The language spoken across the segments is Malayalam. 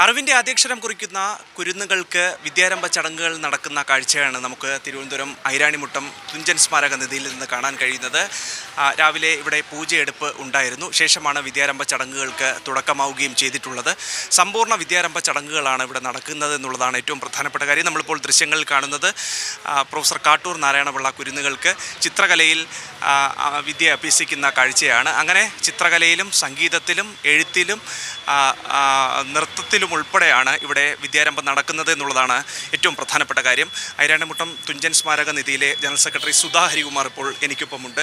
അറിവിൻ്റെ ആദ്യാക്ഷരം കുറിക്കുന്ന കുരുന്നുകൾക്ക് വിദ്യാരംഭ ചടങ്ങുകൾ നടക്കുന്ന കാഴ്ചയാണ് നമുക്ക് തിരുവനന്തപുരം ഐരാണിമുട്ടം തുഞ്ചൻ സ്മാരക നിധിയിൽ നിന്ന് കാണാൻ കഴിയുന്നത്. രാവിലെ ഇവിടെ പൂജയെടുപ്പ് ഉണ്ടായിരുന്നു. ശേഷമാണ് വിദ്യാരംഭ ചടങ്ങുകൾക്ക് തുടക്കമാവുകയും ചെയ്തിട്ടുള്ളത്. സമ്പൂർണ്ണ വിദ്യാരംഭ ചടങ്ങുകളാണ് ഇവിടെ നടക്കുന്നത് എന്നുള്ളതാണ് ഏറ്റവും പ്രധാനപ്പെട്ട കാര്യം. നമ്മളിപ്പോൾ ദൃശ്യങ്ങളിൽ കാണുന്നത് പ്രൊഫസർ കാട്ടൂർ നാരായണപിള്ള കുരുന്നുകൾക്ക് ചിത്രകലയിൽ വിദ്യ അഭ്യസിക്കുന്ന കാഴ്ചയാണ്. അങ്ങനെ ചിത്രകലയിലും സംഗീതത്തിലും എഴുത്തിലും നൃത്തത്തിലും ഉൾപ്പെടെയാണ് ഇവിടെ വിദ്യാരംഭം നടക്കുന്നത് എന്നുള്ളതാണ് ഏറ്റവും പ്രധാനപ്പെട്ട കാര്യം. ഐരാണിമുട്ടം തുഞ്ചൻ സ്മാരക നിധിയിലെ ജനറൽ സെക്രട്ടറി സുധാ ഹരികുമാർ ഇപ്പോൾ എനിക്കൊപ്പമുണ്ട്.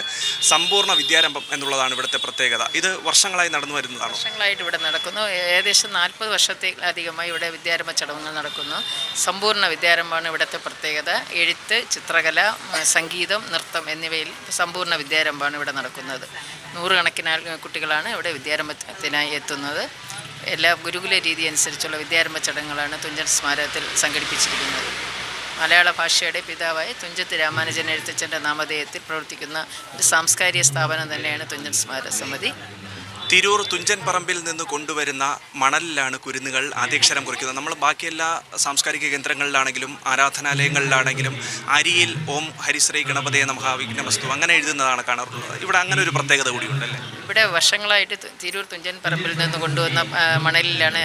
സമ്പൂർണ്ണ വിദ്യാരംഭം എന്നുള്ളതാണ് ഇവിടുത്തെ പ്രത്യേകത. ഇത് വർഷങ്ങളായി നടന്നു വരുന്നതാണ്. വർഷങ്ങളായിട്ട് ഇവിടെ നടക്കുന്നു. ഏകദേശം 40 വർഷത്തിലധികമായി ഇവിടെ വിദ്യാരംഭ ചടങ്ങുകൾ നടക്കുന്നു. സമ്പൂർണ്ണ വിദ്യാരംഭമാണ് ഇവിടുത്തെ പ്രത്യേകത. എഴുത്ത്, ചിത്രകല, സംഗീതം, നൃത്തം എന്നിവയിൽ സമ്പൂർണ്ണ വിദ്യാരംഭമാണ് ഇവിടെ നടക്കുന്നത്. നൂറുകണക്കിന് കുട്ടികളാണ് ഇവിടെ വിദ്യാരംഭത്തിനായി എത്തുന്നത്. എല്ലാ ഗുരുകുല രീതി അനുസരിച്ചുള്ള വിദ്യാരംഭ ചടങ്ങുകളാണ് തുഞ്ചൻ സ്മാരകത്തിൽ സംഘടിപ്പിച്ചിരിക്കുന്നത്. മലയാള ഭാഷയുടെ പിതാവായ തുഞ്ചത്ത് രാമാനുജൻ എഴുത്തച്ഛൻ്റെ നാമധേയത്തിൽ പ്രവർത്തിക്കുന്ന ഒരു സാംസ്കാരിക സ്ഥാപനം തന്നെയാണ് തുഞ്ചൻ സ്മാരക സമിതി. തിരൂർ തുഞ്ചൻ പറമ്പിൽ നിന്ന് കൊണ്ടുവരുന്ന മണലിലാണ് കുരുന്നുകൾ ആദ്യാക്ഷരം കുറിക്കുന്നത്. നമ്മൾ ബാക്കി എല്ലാ സാംസ്കാരിക കേന്ദ്രങ്ങളിലാണെങ്കിലും ആരാധനാലയങ്ങളിലാണെങ്കിലും അരിയിൽ ഓം ഹരിശ്രീ ഗണപതയെ നമഃ വിഘ്നമസ്തു അങ്ങനെ എഴുതുന്നതാണ് കാണാറുള്ളത്. ഇവിടെ അങ്ങനെ ഒരു പ്രത്യേകത കൂടിയുണ്ടല്ലേ? ഇവിടെ വർഷങ്ങളായിട്ട് തിരൂർ തുഞ്ചൻ പറമ്പിൽ നിന്ന് കൊണ്ടുവന്ന മണലിലാണ്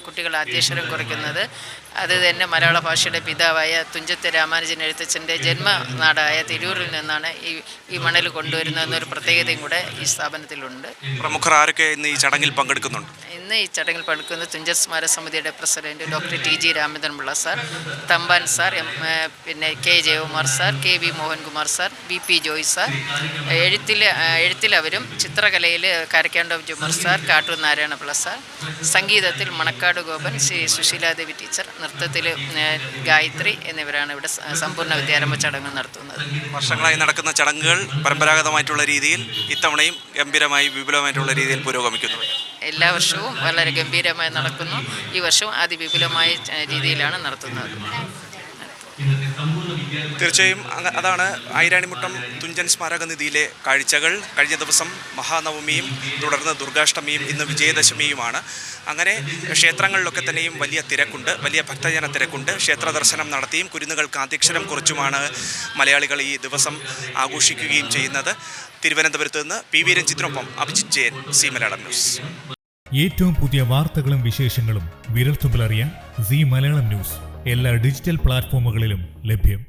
കുട്ടികൾ ആദ്യാക്ഷരം കുറിക്കുന്നത്. അത് തന്നെ മലയാള ഭാഷയുടെ പിതാവായ തുഞ്ചത്ത് രാമാനുജൻ എഴുത്തച്ഛൻ്റെ ജന്മനാടായ തിരൂരിൽ നിന്നാണ് ഈ മണൽ കൊണ്ടുവരുന്നതെന്നൊരു പ്രത്യേകതയും കൂടെ ഈ സ്ഥാപനത്തിലുണ്ട്. പ്രമുഖർ ആരൊക്കെ ഇന്ന് ഈ ചടങ്ങിൽ പങ്കെടുക്കുന്നുണ്ട്? ഇന്ന് ഈ ചടങ്ങിൽ പങ്കെടുക്കുന്നത് തുഞ്ചൻ സ്മാരക സമിതിയുടെ president doctor TG. Ramachandran Pillai sir, Thampan sir, പിന്നെ K. Jayakumar sir, K. V. Mohankumar sir, VP. Joy sir. എഴുത്തിലവരും ചിത്രകലയിൽ കരക്കാണ്ടം ജുമർ സാർ, കാട്ടൂർ നാരായണപിള്ള സാർ, സംഗീതത്തിൽ മണക്കാട് ഗോപൻ, ശ്രീ സുശീലാദേവി ടീച്ചർ, നൃത്തത്തിൽ ഗായത്രി എന്നിവരാണ് ഇവിടെ സമ്പൂർണ്ണ വിദ്യാരംഭ ചടങ്ങ് നടത്തുന്നത്. വർഷങ്ങളായി നടക്കുന്ന ചടങ്ങുകൾ പരമ്പരാഗതമായിട്ടുള്ള രീതിയിൽ ഇത്തവണയും ഗംഭീരമായി വിപുലമായിട്ടുള്ള രീതിയിൽ പുരോഗമിക്കുന്നു. എല്ലാ വർഷവും വളരെ ഗംഭീരമായി നടക്കുന്നു. ഈ വർഷവും അതിവിപുലമായ രീതിയിലാണ് നടത്തുന്നത്. തീർച്ചയായും അതാണ് ഐരാണിമുട്ടം തുഞ്ചൻ സ്മാരക നിധിയിലെ കാഴ്ചകൾ. കഴിഞ്ഞ ദിവസം മഹാനവമിയും തുടർന്ന് ദുർഗാഷ്ടമിയും ഇന്ന് വിജയദശമിയുമാണ്. അങ്ങനെ ക്ഷേത്രങ്ങളിലൊക്കെ തന്നെയും വലിയ തിരക്കുണ്ട്, വലിയ ഭക്തജന തിരക്കുണ്ട്. ക്ഷേത്ര ദർശനം നടത്തിയും കുരുന്നുകൾക്ക് ആദ്യാക്ഷരം കുറിച്ചുമാണ് മലയാളികൾ ഈ ദിവസം ആഘോഷിക്കുകയും ചെയ്യുന്നത്. തിരുവനന്തപുരത്ത് നിന്ന് പി.വി. രഞ്ജിത്തിനൊപ്പം അഭിജിത്ത് ജയൻ, സി മലയാളം ന്യൂസ്. ഏറ്റവും പുതിയ വാർത്തകളും വിശേഷങ്ങളും വിരൽത്തുമ്പിലറിയാൻ സി മലയാളം ന്യൂസ് എല്ലാ ഡിജിറ്റൽ പ്ലാറ്റ്ഫോമുകളിലും ലഭ്യം.